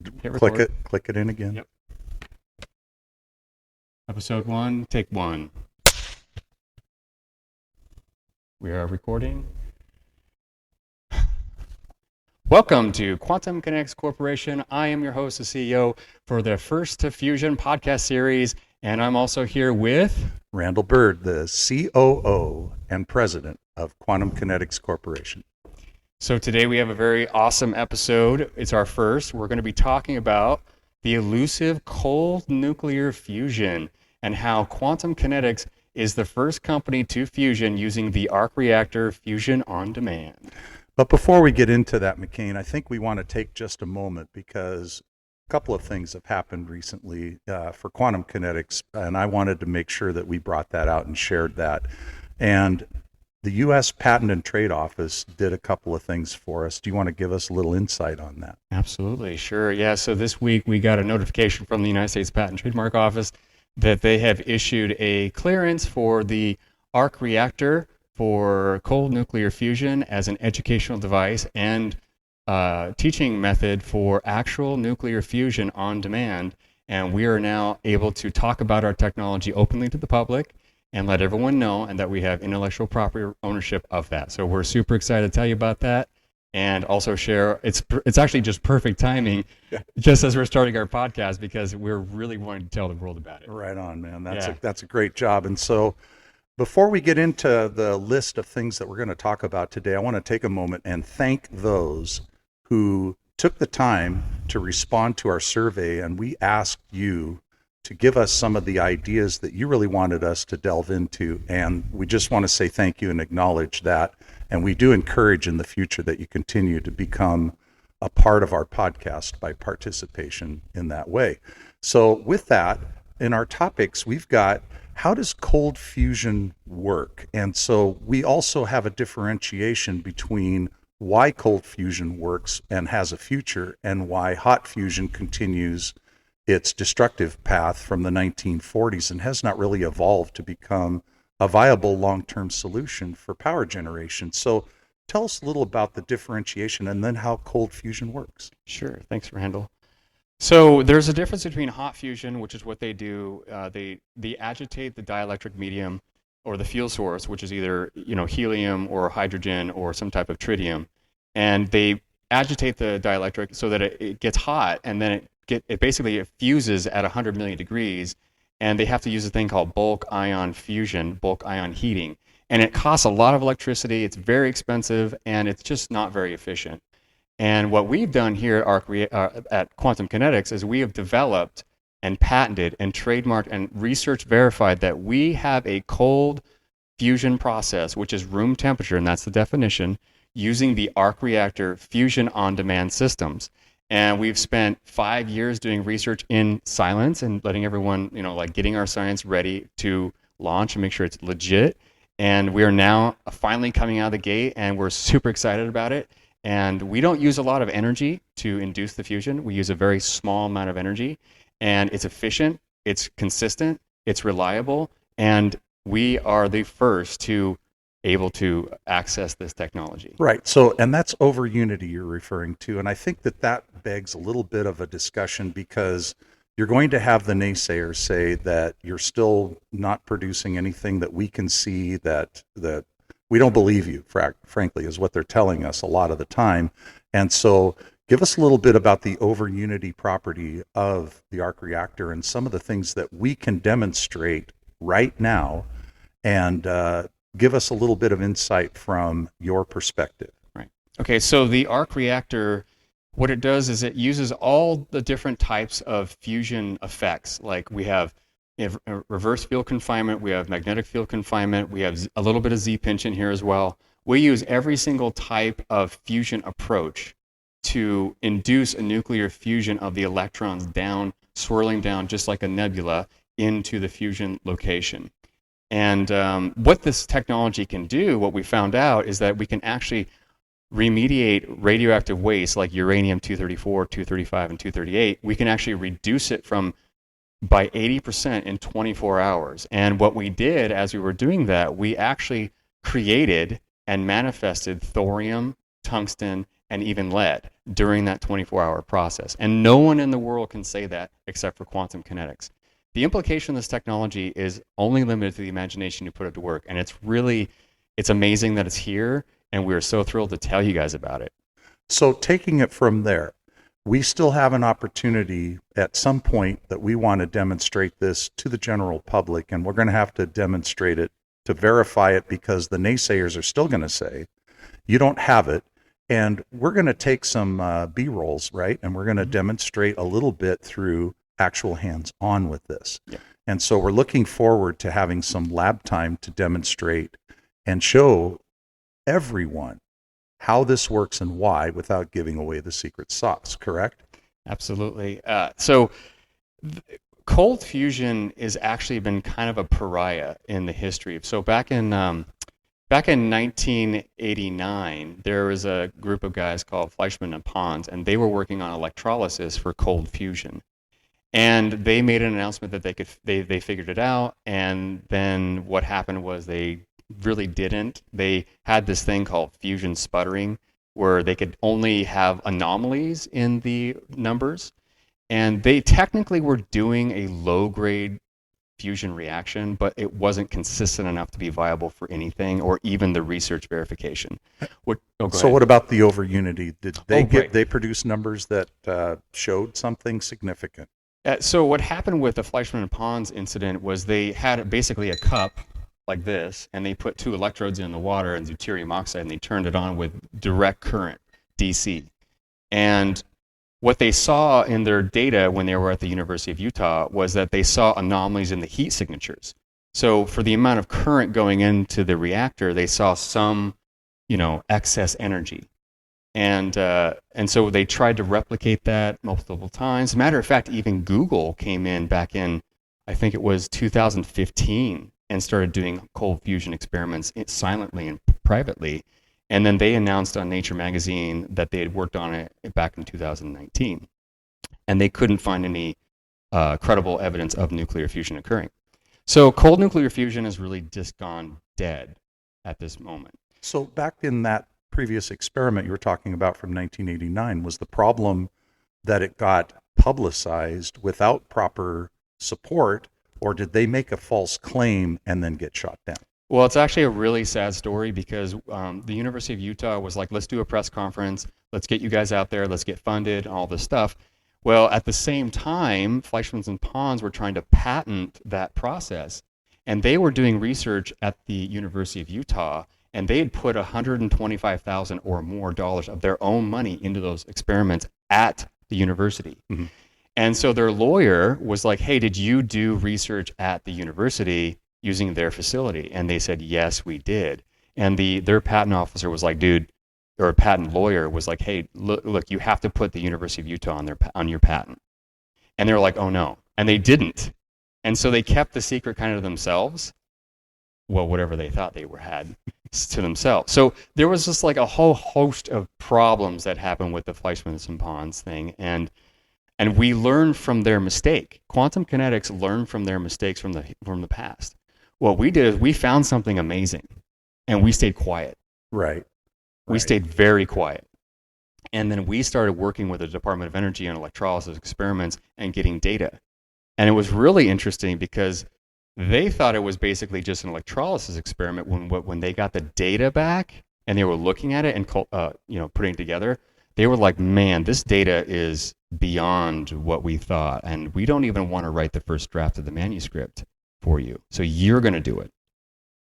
Click it in again. Yep. Episode 1, take 1. We are recording. Welcome to Quantum Kinetics Corporation. I am your host, the CEO, for the First to Fusion podcast series, and I'm also here with Randal Bird, the COO and president of Quantum Kinetics Corporation. So today we have a very awesome episode. It's our first. We're going to be talking about the elusive cold nuclear fusion and how Quantum Kinetics is the first company to fusion using the ARC reactor fusion on demand. But before we get into that, McKane, I think we want to take just a moment because a couple of things have happened recently for Quantum Kinetics, and I wanted to make sure that we brought that out and shared that. And the U.S. Patent and Trade Office did a couple of things for us. Do you want to give us a little insight on that? Absolutely, sure. Yeah, so this week we got a notification from the United States Patent and Trademark Office that they have issued a clearance for the ARC reactor for cold nuclear fusion as an educational device and teaching method for actual nuclear fusion on demand. And we are now able to talk about our technology openly to the public and let everyone know, and that we have intellectual property ownership of that. So we're super excited to tell you about that and also share. It's actually just perfect timing, just as we're starting our podcast, because we're really wanting to tell the world about it. Right on, man. That's a great job. And so before we get into the list of things that we're going to talk about today, I want to take a moment and thank those who took the time to respond to our survey. And we asked you to give us some of the ideas that you really wanted us to delve into. And we just want to say thank you and acknowledge that. And we do encourage in the future that you continue to become a part of our podcast by participation in that way. So with that, in our topics, we've got how does cold fusion work? And so we also have a differentiation between why cold fusion works and has a future and why hot fusion continues its destructive path from the 1940s and has not really evolved to become a viable long-term solution for power generation. So tell us a little about the differentiation and then how cold fusion works. Sure. Thanks, Randall. So there's a difference between hot fusion, which is what they do. They agitate the dielectric medium or the fuel source, which is either helium or hydrogen or some type of tritium, and they agitate the dielectric so that it gets hot, and then it basically fuses at 100 million degrees, and they have to use a thing called bulk ion fusion, bulk ion heating, and it costs a lot of electricity. It's very expensive, and it's just not very efficient. And what we've done here at Quantum Kinetics is we have developed and patented and trademarked and research verified that we have a cold fusion process, which is room temperature, and that's the definition, using the ARC reactor fusion on-demand systems. And we've spent 5 years doing research in silence and letting everyone, getting our science ready to launch and make sure it's legit. And we are now finally coming out of the gate, and we're super excited about it. And we don't use a lot of energy to induce the fusion. We use a very small amount of energy, and it's efficient, it's consistent, it's reliable, and we are the first to able to access this technology. Right. So, and that's over unity you're referring to. And I think that begs a little bit of a discussion because you're going to have the naysayers say that you're still not producing anything that we can see, that we don't believe you, frankly, is what they're telling us a lot of the time. And so give us a little bit about the over unity property of the ARC reactor and some of the things that we can demonstrate right now, and give us a little bit of insight from your perspective. Right. Okay, so the ARC reactor, what it does is it uses all the different types of fusion effects. Like we have reverse field confinement, we have magnetic field confinement, we have a little bit of Z-pinch in here as well. We use every single type of fusion approach to induce a nuclear fusion of the electrons down, swirling down just like a nebula into the fusion location. And what this technology can do, what we found out, is that we can actually remediate radioactive waste like uranium-234, 235, and 238. We can actually reduce it by 80% in 24 hours. And what we did as we were doing that, we actually created and manifested thorium, tungsten, and even lead during that 24-hour process. And no one in the world can say that except for quantum kinetics. The implication of this technology is only limited to the imagination you put it to work. And it's amazing that it's here, and we're so thrilled to tell you guys about it. So taking it from there, we still have an opportunity at some point that we want to demonstrate this to the general public, and we're going to have to demonstrate it to verify it, because the naysayers are still going to say, you don't have it. And we're going to take some B-rolls, right? And we're going to demonstrate a little bit through actual hands-on with this. Yeah. And so we're looking forward to having some lab time to demonstrate and show everyone how this works and why, without giving away the secret sauce, correct? Absolutely. So cold fusion has actually been kind of a pariah in the history. So back in 1989, there was a group of guys called Fleischmann and Pons, and they were working on electrolysis for cold fusion. And they made an announcement that they figured it out, and then what happened was they really didn't. They had this thing called fusion sputtering, where they could only have anomalies in the numbers, and they technically were doing a low-grade fusion reaction, but it wasn't consistent enough to be viable for anything or even the research verification. So what about the over unity? Did they great. they produce numbers that showed something significant? So what happened with the Fleischmann and Pons incident was they had basically a cup like this, and they put 2 electrodes in the water and deuterium oxide, and they turned it on with direct current, DC. And what they saw in their data when they were at the University of Utah was that they saw anomalies in the heat signatures. So for the amount of current going into the reactor, they saw some, excess energy. And so they tried to replicate that multiple times. As a matter of fact, even Google came in back in, I think it was 2015, and started doing cold fusion experiments silently and privately. And then they announced on Nature magazine that they had worked on it back in 2019. And they couldn't find any credible evidence of nuclear fusion occurring. So cold nuclear fusion has really just gone dead at this moment. So back in that previous experiment you were talking about from 1989, was the problem that it got publicized without proper support, or did they make a false claim and then get shot down? Well, it's actually a really sad story, because the University of Utah was like, let's do a press conference, let's get you guys out there, let's get funded, all this stuff. Well, at the same time, Fleischmann and Pons were trying to patent that process, and they were doing research at the University of Utah, and they had put $125,000 or more of their own money into those experiments at the university. Mm-hmm. And so their lawyer was like, hey, did you do research at the university using their facility? And they said, yes, we did. And their patent officer was like, dude, or a patent lawyer was like, hey, look, you have to put the University of Utah on your patent. And they were like, oh no. And they didn't. And so they kept the secret kind of themselves. Well, whatever they thought they had to themselves. So there was just like a whole host of problems that happened with the Fleischmann and Pons thing. And we learned from their mistake. Quantum kinetics learned from their mistakes from the past. What we did is we found something amazing, and we stayed quiet. Right. We stayed very quiet. And then we started working with the Department of Energy on electrolysis experiments and getting data. And it was really interesting because they thought it was basically just an electrolysis experiment when they got the data back and they were looking at it and putting it together. They were like, man, this data is beyond what we thought, and we don't even want to write the first draft of the manuscript for you. So you're going to do it.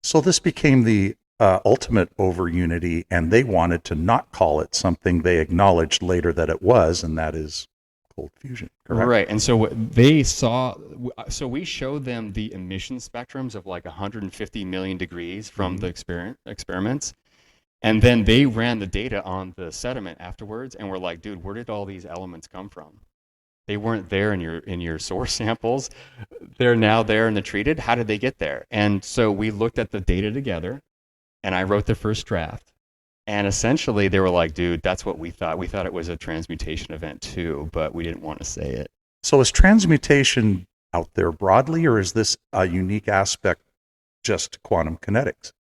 So this became the ultimate over unity, and they wanted to not call it something they acknowledged later that it was, and that is cold fusion, correct? Right. And so what they saw, so we showed them the emission spectrums of like 150 million degrees from the experiments. And then they ran the data on the sediment afterwards, and we're like, dude, where did all these elements come from? They weren't there in your source samples. They're now there in the treated. How did they get there? And so we looked at the data together, and I wrote the first draft. And essentially, they were like, dude, that's what we thought. We thought it was a transmutation event too, but we didn't want to say it. So is transmutation out there broadly, or is this a unique aspect just to quantum kinetics?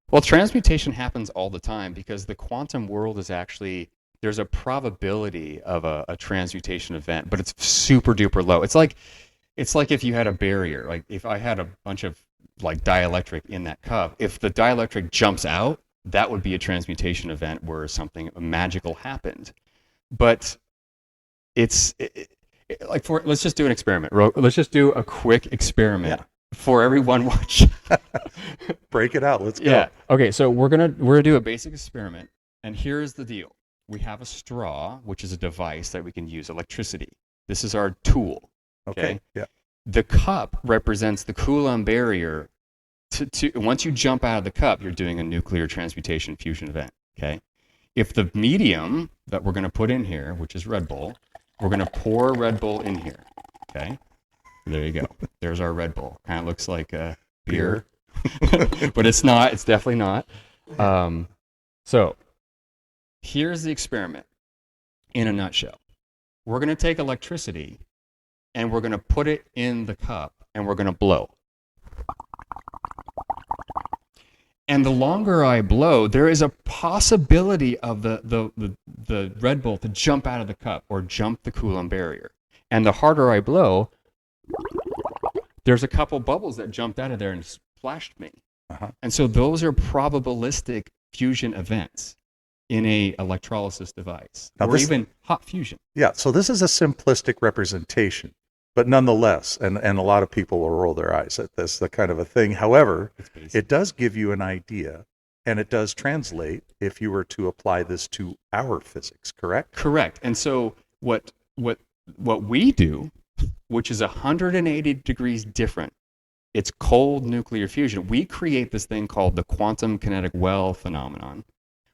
Well, transmutation happens all the time because the quantum world is actually there's a probability of a transmutation event, but it's super duper low. It's like if you had a barrier, like if I had a bunch of like dielectric in that cup, if the dielectric jumps out, that would be a transmutation event where something magical happened. But let's just do an experiment. Let's just do a quick experiment for everyone watching. Break it out. Let's go. Yeah. Okay. So we're gonna do a basic experiment, and here's the deal: we have a straw, which is a device that we can use electricity. This is our tool. Okay. Yeah. The cup represents the Coulomb barrier. Once you jump out of the cup, you're doing a nuclear transmutation fusion event. Okay. If the medium that we're going to put in here, which is Red Bull, we're going to pour Red Bull in here. Okay. There you go. There's our Red Bull. Kind of looks like a beer. But it's not. It's definitely not. So here's the experiment in a nutshell. We're going to take electricity and we're going to put it in the cup and we're going to blow. And the longer I blow, there is a possibility of the Red Bull to jump out of the cup or jump the Coulomb barrier. And the harder I blow, there's a couple bubbles that jumped out of there and splashed me. Uh-huh. And so those are probabilistic fusion events in a electrolysis device, or even hot fusion. Yeah, so this is a simplistic representation, but nonetheless, and a lot of people will roll their eyes at this, the kind of a thing. However, it does give you an idea, and it does translate if you were to apply this to our physics, correct? Correct. And so what we do, which is 180 degrees different, it's cold nuclear fusion. We create this thing called the quantum kinetic well phenomenon,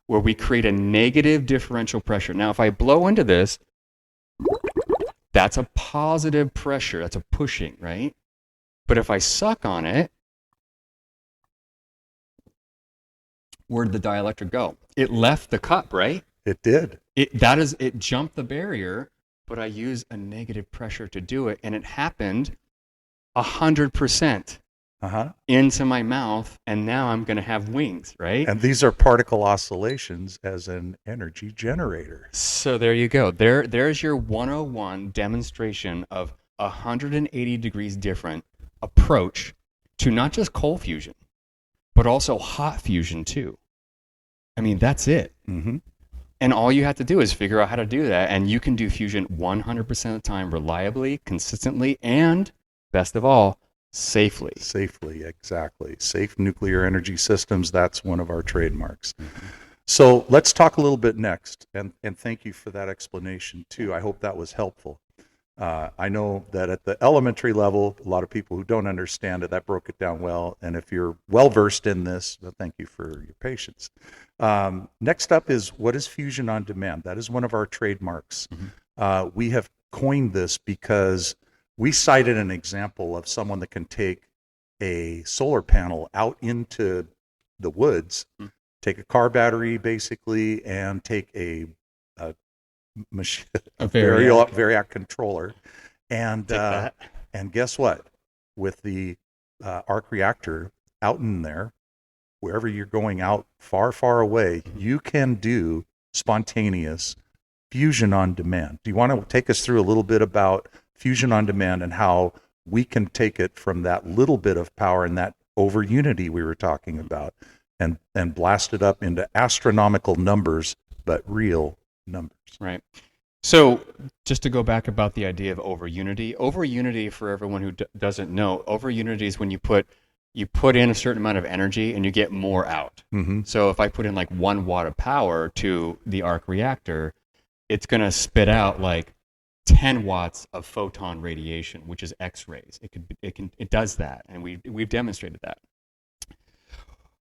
where we create a negative differential pressure. Now, if I blow into this, that's a positive pressure. That's a pushing, right? But if I suck on it, where'd the dielectric go? It left the cup, right? It did. It jumped the barrier, but I used a negative pressure to do it, and it happened 100% into my mouth, and now I'm going to have wings, right? And these are particle oscillations as an energy generator. So there you go. There's your 101 demonstration of 180 degrees different approach to not just cold fusion, but also hot fusion too. I mean, that's it. Mm-hmm. And all you have to do is figure out how to do that, and you can do fusion 100% of the time reliably, consistently, and best of all, safely. Safely, exactly. Safe nuclear energy systems, that's one of our trademarks. Mm-hmm. So let's talk a little bit next, and thank you for that explanation too. I hope that was helpful. I know that at the elementary level, a lot of people who don't understand it, that broke it down well. And if you're well versed in this, well, thank you for your patience. Next up is, what is fusion on demand? That is one of our trademarks. Mm-hmm. We have coined this because we cited an example of someone that can take a solar panel out into the woods, take a car battery basically, and take a variac controller, and guess what? With the ARC reactor out in there, wherever you're going out far, far away, you can do spontaneous fusion on demand. Do you want to take us through a little bit about fusion on demand and how we can take it from that little bit of power and that over unity we were talking about and blast it up into astronomical numbers, but real numbers? Right. So just to go back about the idea of over unity, for everyone who doesn't know, over unity is when you put in a certain amount of energy and you get more out. Mm-hmm. So if I put in like 1 watt of power to the ARC reactor, it's going to spit out like 10 watts of photon radiation, which is X-rays. It does that, and we've demonstrated that.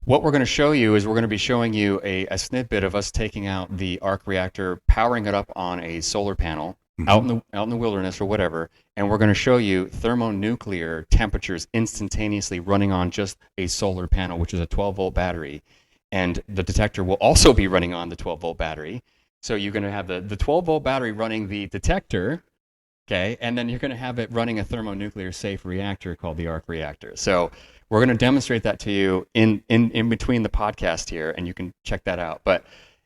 What we're going to show you is we're going to be showing you a snippet of us taking out the ARC reactor, powering it up on a solar panel, mm-hmm. out in the wilderness or whatever, and we're going to show you thermonuclear temperatures instantaneously running on just a solar panel, which is a 12-volt battery, and the detector will also be running on the 12-volt battery. So you're going to have the 12-volt battery running the detector, okay, and then you're going to have it running a thermonuclear safe reactor called the ARC reactor. So we're going to demonstrate that to you in between the podcast here, and you can check that out. But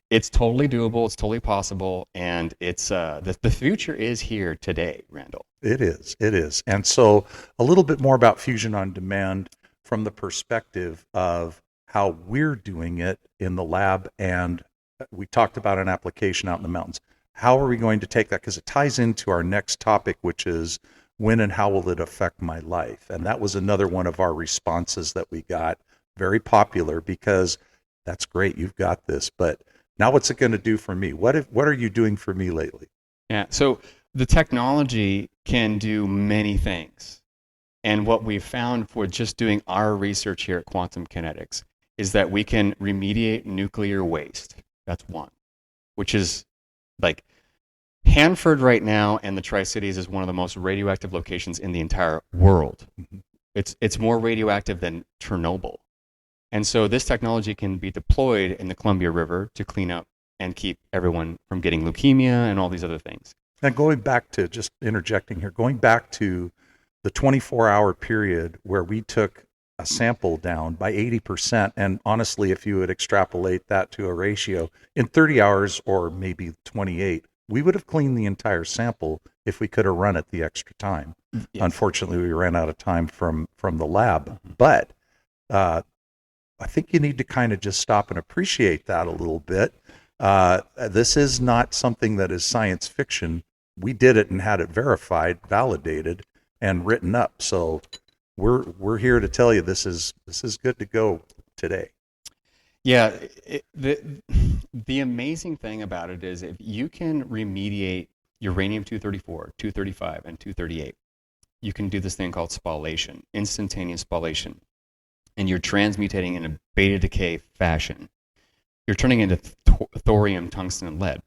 It's totally doable. It's totally possible, and it's the future is here today, Randall. It is. It is. And so a little bit more about fusion on demand from the perspective of how we're doing it in the lab. And we talked about an application out in the mountains. How are we going to take that? Because it ties into our next topic, which is when and how will it affect my life? And that was another one of our responses that we got, very popular, because that's great, you've got this, but now what's it going to do for me? What are you doing for me lately? Yeah, so the technology can do many things. And what we've found for just doing our research here at Quantum Kinetics is that we can remediate nuclear waste. That's one, which is like Hanford right now and the Tri-Cities is one of the most radioactive locations in the entire world. Mm-hmm. It's more radioactive than Chernobyl. And so this technology can be deployed in the Columbia River to clean up and keep everyone from getting leukemia and all these other things. And going back to, just interjecting here, going back to the 24-hour period where we took a sample down by 80%, and honestly, if you would extrapolate that to a ratio, in 30 hours or maybe 28, we would have cleaned the entire sample if we could have run it the extra time. Yes. Unfortunately, we ran out of time from the lab. But I think you need to kind of just stop and appreciate that a little bit. This is not something that is science fiction. We did it and had it verified, validated, and written up. So we're here to tell you this is good to go today. Yeah, the amazing thing about it is if you can remediate uranium-234, 235, and 238, you can do this thing called spallation, instantaneous spallation. And you're transmutating in a beta decay fashion. You're turning into thorium, tungsten, and lead.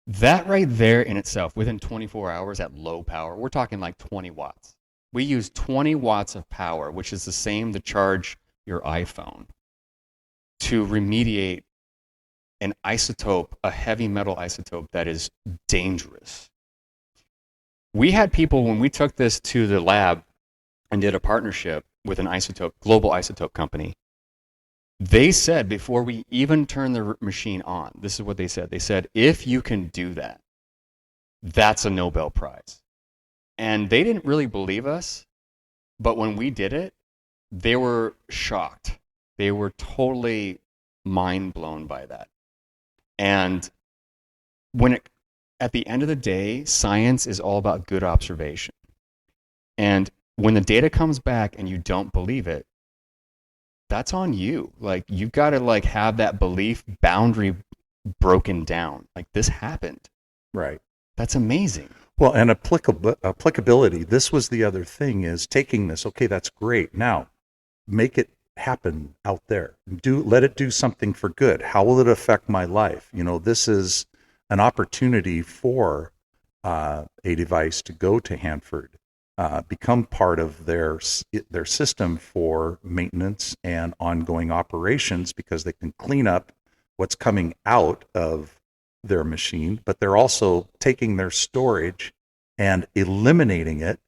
That right there in itself, within 24 hours at low power, we're talking like 20 watts. We use 20 watts of power, which is the same to charge your iPhone, to remediate an isotope, a heavy metal isotope that is dangerous. We had people, when we took this to the lab and did a partnership with an isotope, global isotope company, they said before we even turned the machine on, this is what they said. They said, if you can do that, that's a Nobel Prize. And they didn't really believe us, but when we did it, they were shocked. They were totally mind blown by that. And at the end of the day, science is all about good observation. And when the data comes back and you don't believe it, that's on you. Like, you've got to have that belief boundary broken down. Like, this happened. Right. That's amazing. Well, and applicability, this was the other thing, is taking this, okay, that's great. Now, make it happen out there. Let it do something for good. How will it affect my life? This is an opportunity for a device to go to Hanford, become part of their system for maintenance and ongoing operations, because they can clean up what's coming out of their machine, but they're also taking their storage and eliminating it.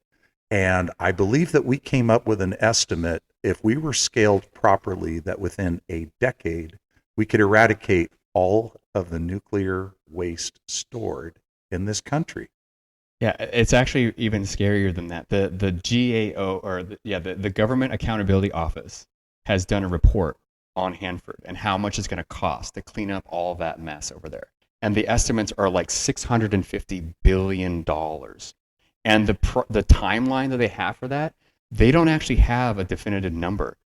And I believe that we came up with an estimate, if we were scaled properly, that within a decade, we could eradicate all of the nuclear waste stored in this country. Yeah, it's actually even scarier than that. The GAO, or the Government Accountability Office, has done a report on Hanford and how much it's going to cost to clean up all that mess over there. And the estimates are like $650 billion. And the timeline that they have for that, they don't actually have a definitive number.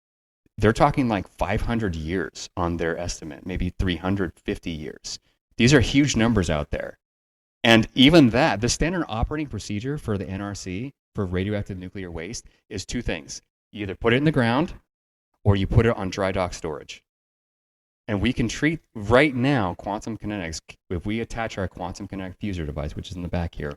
They're talking like 500 years on their estimate, maybe 350 years. These are huge numbers out there. And even that, the standard operating procedure for the NRC for radioactive nuclear waste is two things. You either put it in the ground or you put it on dry dock storage. And we can treat right now quantum kinetics, if we attach our quantum kinetic fuser device, which is in the back here,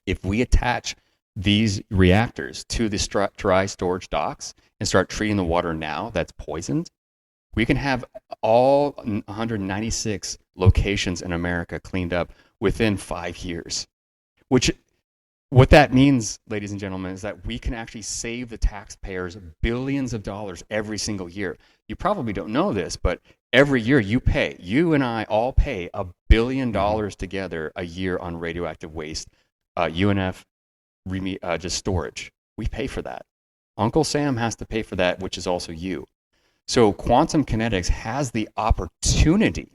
if we attach these reactors to the dry storage docks and start treating the water now that's poisoned, we can have all 196 locations in America cleaned up within 5 years. What that means, ladies and gentlemen, is that we can actually save the taxpayers billions of dollars every single year. You probably don't know this, but every year you and I all pay $1 billion together a year on radioactive waste, UNF, just storage. We pay for that. Uncle Sam has to pay for that, which is also you. So quantum kinetics has the opportunity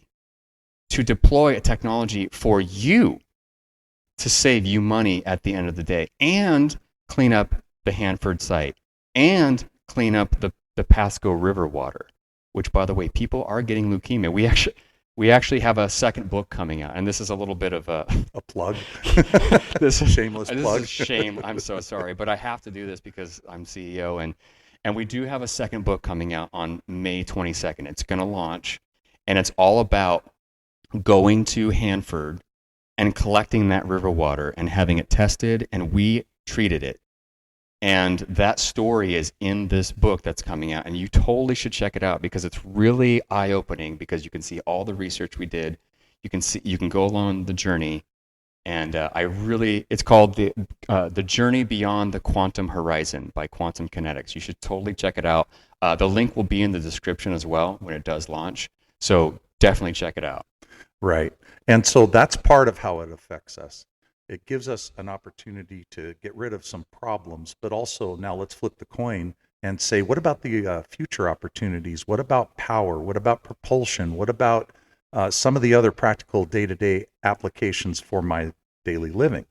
to deploy a technology for you to save you money at the end of the day and clean up the Hanford site and clean up the Pasco River water, which, by the way, people are getting leukemia. We actually have a second book coming out, and this is a little bit of a plug. This Shameless this plug. is a shame. I'm so sorry, but I have to do this because I'm CEO, and we do have a second book coming out on May 22nd. It's going to launch, and it's all about going to Hanford and collecting that river water and having it tested, and we treated it. And that story is in this book that's coming out, and you totally should check it out because it's really eye-opening because you can see all the research we did. You can go along the journey, and it's called the Journey Beyond the Quantum Horizon by Quantum Kinetics. You should totally check it out. The link will be in the description as well when it does launch. So definitely check it out. Right. And so that's part of how it affects us. It gives us an opportunity to get rid of some problems, but also now let's flip the coin and say, what about the future opportunities? What about power? What about propulsion? What about some of the other practical day-to-day applications for my daily living?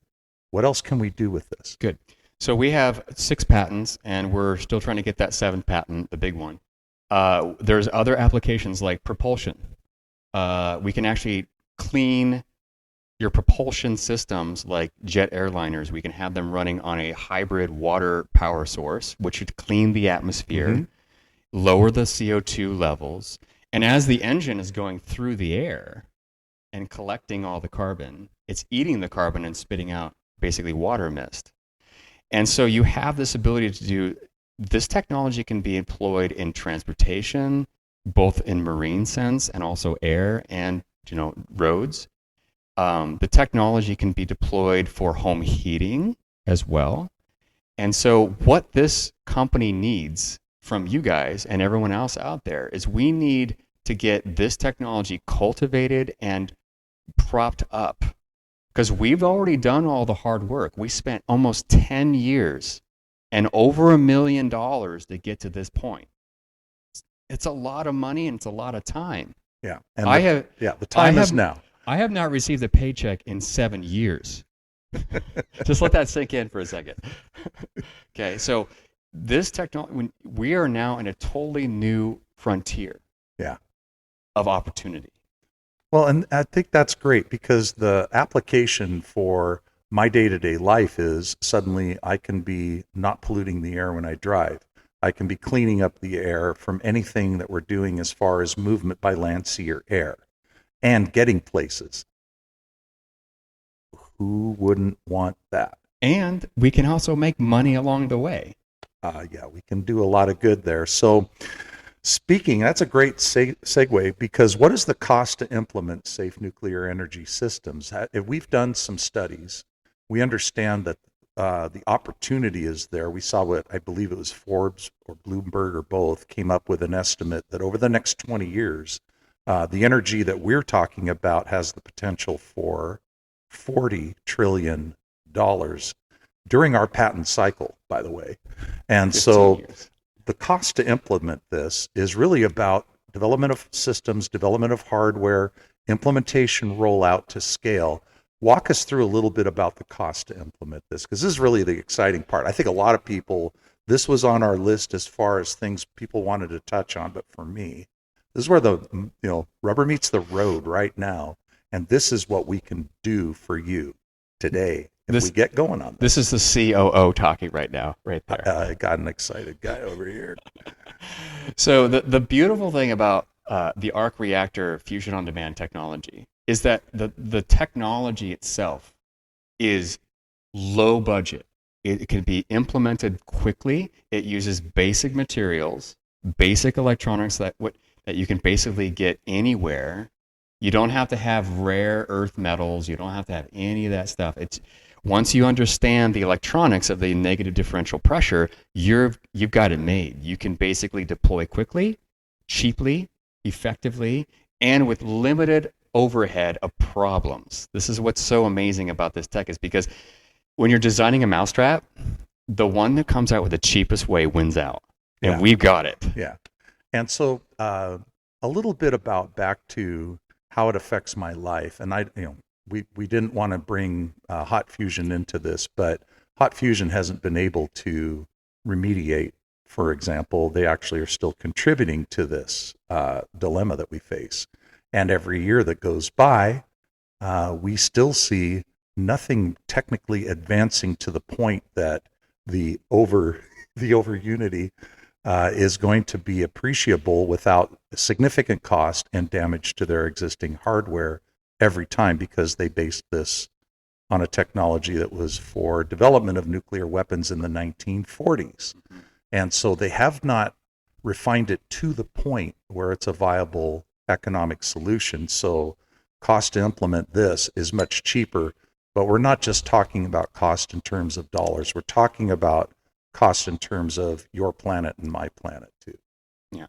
What else can we do with this? Good. So we have 6 patents, and we're still trying to get that 7th patent, the big one. There's other applications like propulsion. We can actually clean your propulsion systems like jet airliners. We can have them running on a hybrid water power source, which would clean the atmosphere, lower the CO2 levels. And as the engine is going through the air and collecting all the carbon, it's eating the carbon and spitting out basically water mist. And so you have this ability to do, this technology can be employed in transportation, both in marine sense and also air and roads. The technology can be deployed for home heating as well. And so what this company needs from you guys and everyone else out there is we need to get this technology cultivated and propped up, because we've already done all the hard work. We spent almost 10 years and over $1 million to get to this point. It's a lot of money and it's a lot of time. Yeah. And the time is now. I have not received a paycheck in 7 years. Just let that sink in for a second. Okay, so this technology, we are now in a totally new frontier of opportunity. Well, and I think that's great because the application for my day-to-day life is suddenly I can be not polluting the air when I drive. I can be cleaning up the air from anything that we're doing as far as movement by land, sea, or air, and getting places. Who wouldn't want that? And we can also make money along the way. We can do a lot of good there. So speaking, that's a great segue, because what is the cost to implement safe nuclear energy systems? If we've done some studies, we understand that the opportunity is there. We saw what I believe it was Forbes or Bloomberg or both came up with an estimate that over the next 20 years, the energy that we're talking about has the potential for $40 trillion during our patent cycle, by the way. And so years. The cost to implement this is really about development of systems, development of hardware, implementation, rollout to scale. Walk us through a little bit about the cost to implement this, because this is really the exciting part. I think a lot of people, this was on our list as far as things people wanted to touch on, but for me, this is where the rubber meets the road right now, and this is what we can do for you today if we get going on this. This is the COO talking right now, right there. I got an excited guy over here. So the beautiful thing about the ARC reactor fusion on demand technology is that the technology itself is low budget. It can be implemented quickly. It uses basic materials, basic electronics that you can basically get anywhere. You don't have to have rare earth metals. You don't have to have any of that stuff. Once you understand the electronics of the negative differential pressure, you've got it made. You can basically deploy quickly, cheaply, effectively and with limited overhead of problems. This is what's so amazing about this tech, is because when you're designing a mousetrap, the one that comes out with the cheapest way wins out. And we've got it. Yeah. And so a little bit about back to how it affects my life. And we didn't want to bring hot fusion into this, but hot fusion hasn't been able to remediate. For example, they actually are still contributing to this dilemma that we face. And every year that goes by, we still see nothing technically advancing to the point that the over unity is going to be appreciable without significant cost and damage to their existing hardware every time, because they based this on a technology that was for development of nuclear weapons in the 1940s. And so they have not refined it to the point where it's a viable economic solution. So cost to implement this is much cheaper, but we're not just talking about cost in terms of dollars. We're talking about cost in terms of your planet and my planet too. Yeah.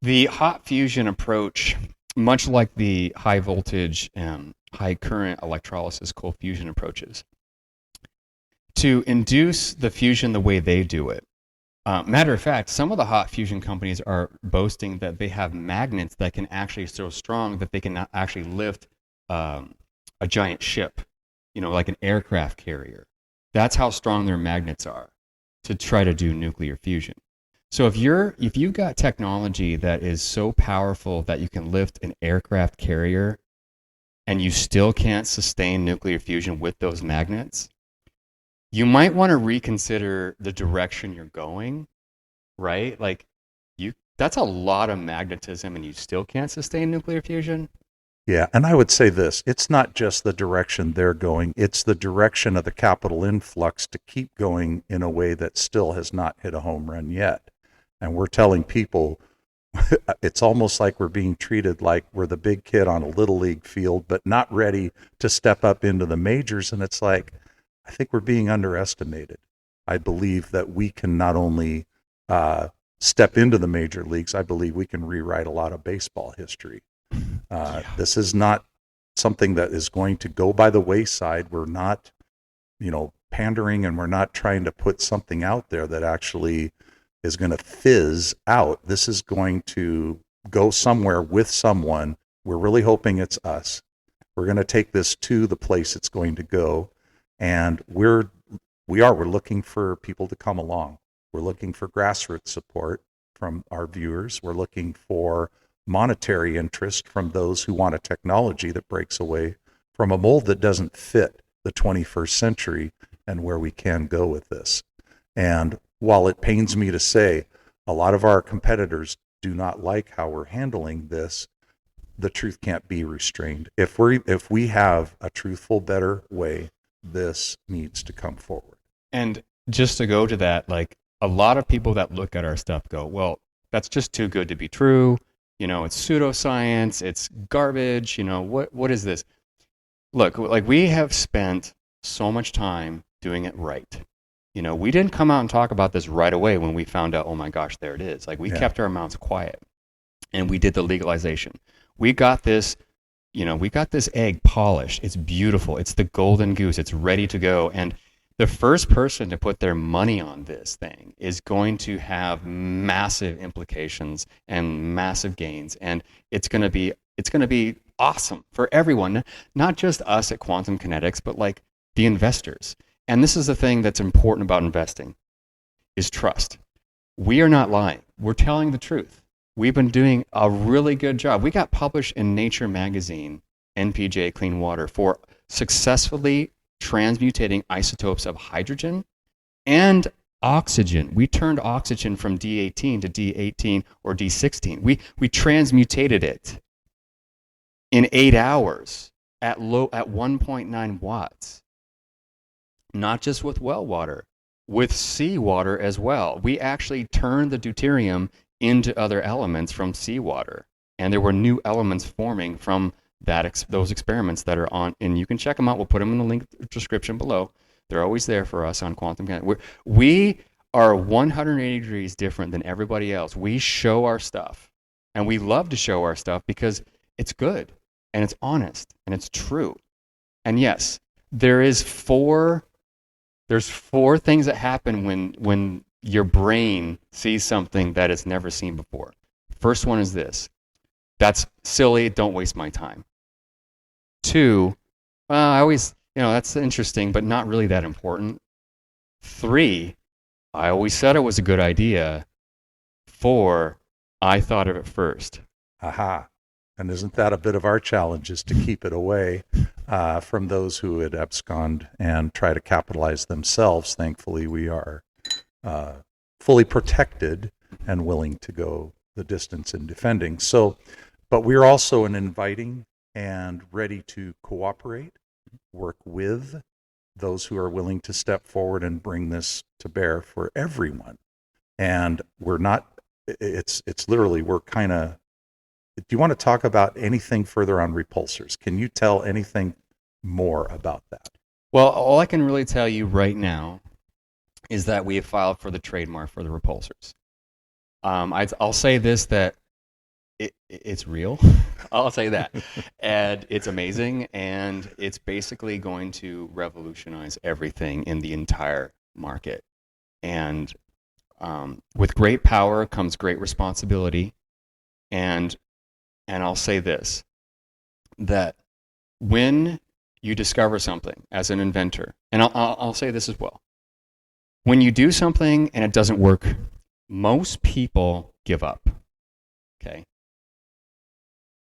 The hot fusion approach, much like the high voltage and high current electrolysis cold fusion approaches, to induce the fusion the way they do it. Matter of fact, some of the hot fusion companies are boasting that they have magnets that can actually so strong that they can actually lift a giant ship, like an aircraft carrier. That's how strong their magnets are to try to do nuclear fusion. So if you've got technology that is so powerful that you can lift an aircraft carrier and you still can't sustain nuclear fusion with those magnets, you might want to reconsider the direction you're going, right? That's a lot of magnetism and you still can't sustain nuclear fusion. Yeah, and I would say this, it's not just the direction they're going, it's the direction of the capital influx to keep going in a way that still has not hit a home run yet. And we're telling people, it's almost like we're being treated like we're the big kid on a little league field, but not ready to step up into the majors. And it's like, I think we're being underestimated. I believe that we can not only step into the major leagues, I believe we can rewrite a lot of baseball history. This is not something that is going to go by the wayside. We're not, pandering, and we're not trying to put something out there that actually is going to fizz out. This is going to go somewhere with someone. We're really hoping it's us. We're going to take this to the place it's going to go. And we're looking for people to come along. We're looking for grassroots support from our viewers. We're looking for monetary interest from those who want a technology that breaks away from a mold that doesn't fit the 21st century and where we can go with this. And while it pains me to say, a lot of our competitors do not like how we're handling this, the truth can't be restrained. If we have a truthful, better way, this needs to come forward. And just to go to that, a lot of people that look at our stuff go, well, that's just too good to be true. It's pseudoscience, it's garbage, what is this? Look, we have spent so much time doing it right. We didn't come out and talk about this right away when we found out, oh my gosh, there it is. We kept our mouths quiet and we did the legalization. We got this egg polished. It's beautiful. It's the golden goose. It's ready to go. And the first person to put their money on this thing is going to have massive implications and massive gains. And it's going to be awesome for everyone, not just us at Quantum Kinetics, but the investors. And this is the thing that's important about investing, is trust. We are not lying. We're telling the truth. We've been doing a really good job. We got published in Nature magazine, NPJ Clean Water, for successfully transmutating isotopes of hydrogen and oxygen. We turned oxygen from D18 to D18 or D16. We transmutated it in 8 hours at 1.9 watts. Not just with well water, with seawater as well. We actually turned the deuterium into other elements from seawater, and there were new elements forming from those experiments that are on, and you can check them out. We'll put them in the link description below. They're always there for us on Quantum Kinetics. We are 180 degrees different than everybody else. We show our stuff, And we love to show our stuff because it's good and it's honest and it's true. And yes, there's four things that happen when your brain sees something that it's never seen before. First one is this: that's silly, don't waste my time. 2, I always, that's interesting, but not really that important. 3, I always said it was a good idea. 4, I thought of it first. Aha. And isn't that a bit of our challenge, is to keep it away from those who would abscond and try to capitalize themselves? Thankfully, we are fully protected and willing to go the distance in defending. So, but we're also an inviting and ready to cooperate, work with those who are willing to step forward and bring this to bear for everyone. And we're not, it's literally, we're kind of, do you want to talk about anything further on repulsors? Can you tell anything more about that? Well, all I can really tell you right now is that we have filed for the trademark for the repulsors. I'll say this, that it's real. I'll say that. And it's amazing, and it's basically going to revolutionize everything in the entire market. And with great power comes great responsibility. And I'll say this, that when you discover something as an inventor, and I'll say this as well, when you do something and it doesn't work, most people give up, okay?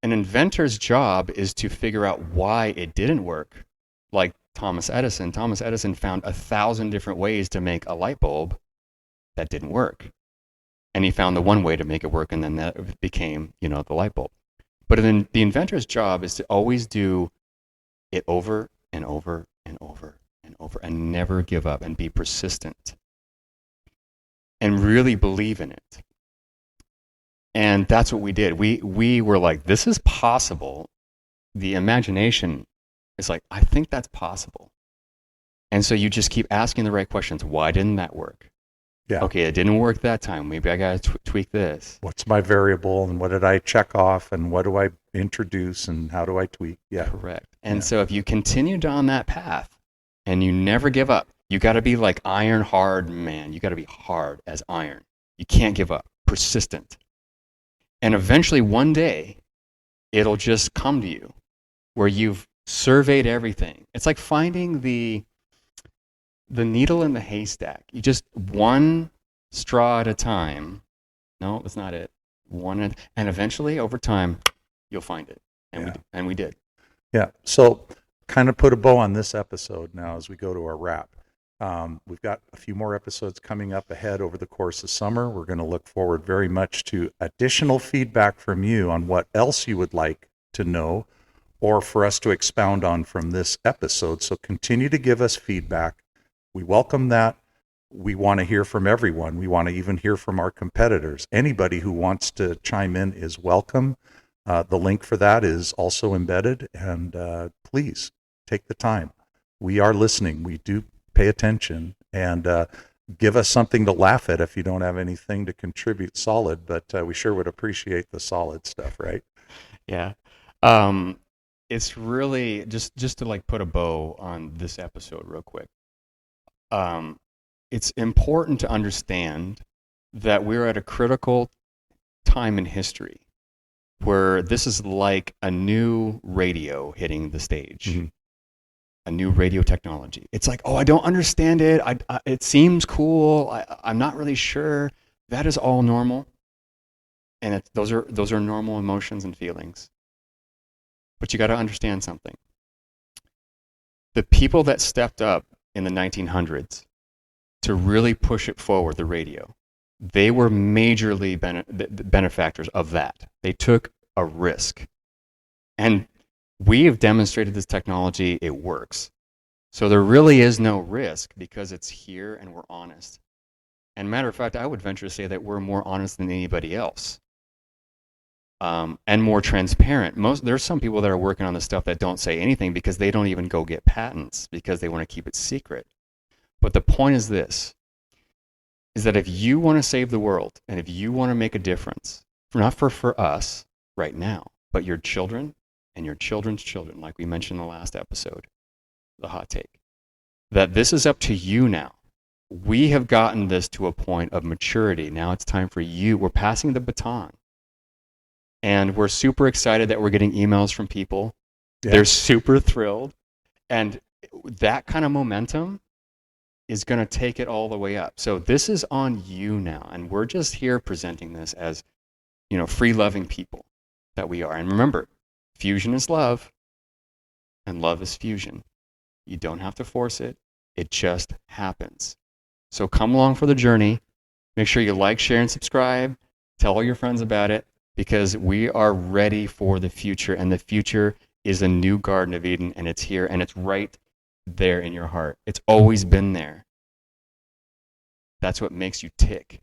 An inventor's job is to figure out why it didn't work. Like Thomas Edison. Thomas Edison found 1,000 different ways to make a light bulb that didn't work. And he found the one way to make it work, and then that became, the light bulb. But then the inventor's job is to always do it over and over and over and over, and never give up, and be persistent and really believe in it. And that's what we did. We were like, this is possible. The imagination is like, I think that's possible. And so you just keep asking the right questions. Why didn't that work? Yeah. Okay, it didn't work that time. Maybe I got to tweak this. What's my variable, and what did I check off, and what do I introduce, and how do I tweak? Yeah. Correct. And so if you continue down that path and you never give up, you got to be like iron hard, man. You got to be hard as iron. You can't give up. Persistent. And eventually one day it'll just come to you where you've surveyed everything. It's like finding the needle in the haystack. You just one straw at a time. No, that's not it. And eventually, over time, you'll find it. And we did. Yeah. So, kind of put a bow on this episode now as we go to our wrap. We've got a few more episodes coming up ahead over the course of summer. We're going to look forward very much to additional feedback from you on what else you would like to know, or for us to expound on from this episode. So continue to give us feedback. We welcome that. We want to hear from everyone. We want to even hear from our competitors. Anybody who wants to chime in is welcome. The link for that is also embedded, and please take the time. We are listening. We do pay attention, and give us something to laugh at if you don't have anything to contribute solid, but we sure would appreciate the solid stuff, right? Yeah. It's really just to like put a bow on this episode real quick. It's important to understand that we're at a critical time in history where this is like a new radio hitting the stage. Mm-hmm. A new radio technology. It's like, oh, I don't understand it. It seems cool. I'm not really sure. That is all normal, and those are normal emotions and feelings. But you got to understand something. The people that stepped up in the 1900s to really push it forward, the radio, they were majorly benefactors of that. They took a risk, and we have demonstrated this technology, it works. So there really is no risk because it's here and we're honest. And matter of fact, I would venture to say that we're more honest than anybody else. And more transparent. There's some people that are working on this stuff that don't say anything because they don't even go get patents because they want to keep it secret. But the point is this, is that if you want to save the world and if you want to make a difference not for us right now, but your children and your children's children, like we mentioned in the last episode, the hot take, that this is up to you now. We have gotten this to a point of maturity. Now it's time for you. We're passing the baton. And we're super excited that we're getting emails from people. Yeah. They're super thrilled. And that kind of momentum is going to take it all the way up. So this is on you now. And we're just here presenting this as, free-loving people that we are. And remember, fusion is love, and love is fusion. You don't have to force it. It just happens. So come along for the journey. Make sure you like, share, and subscribe. Tell all your friends about it, because we are ready for the future. And the future is a new Garden of Eden, and it's here, and it's right there in your heart. It's always been there. That's what makes you tick.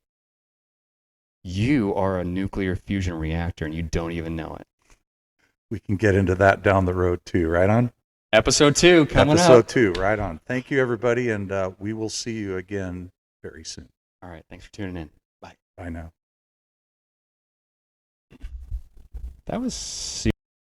You are a nuclear fusion reactor, and you don't even know it. We can get into that down the road too, right on? Episode 2 coming up. Episode 2, right on. Thank you, everybody, and we will see you again very soon. All right, thanks for tuning in. Bye. Bye now. That was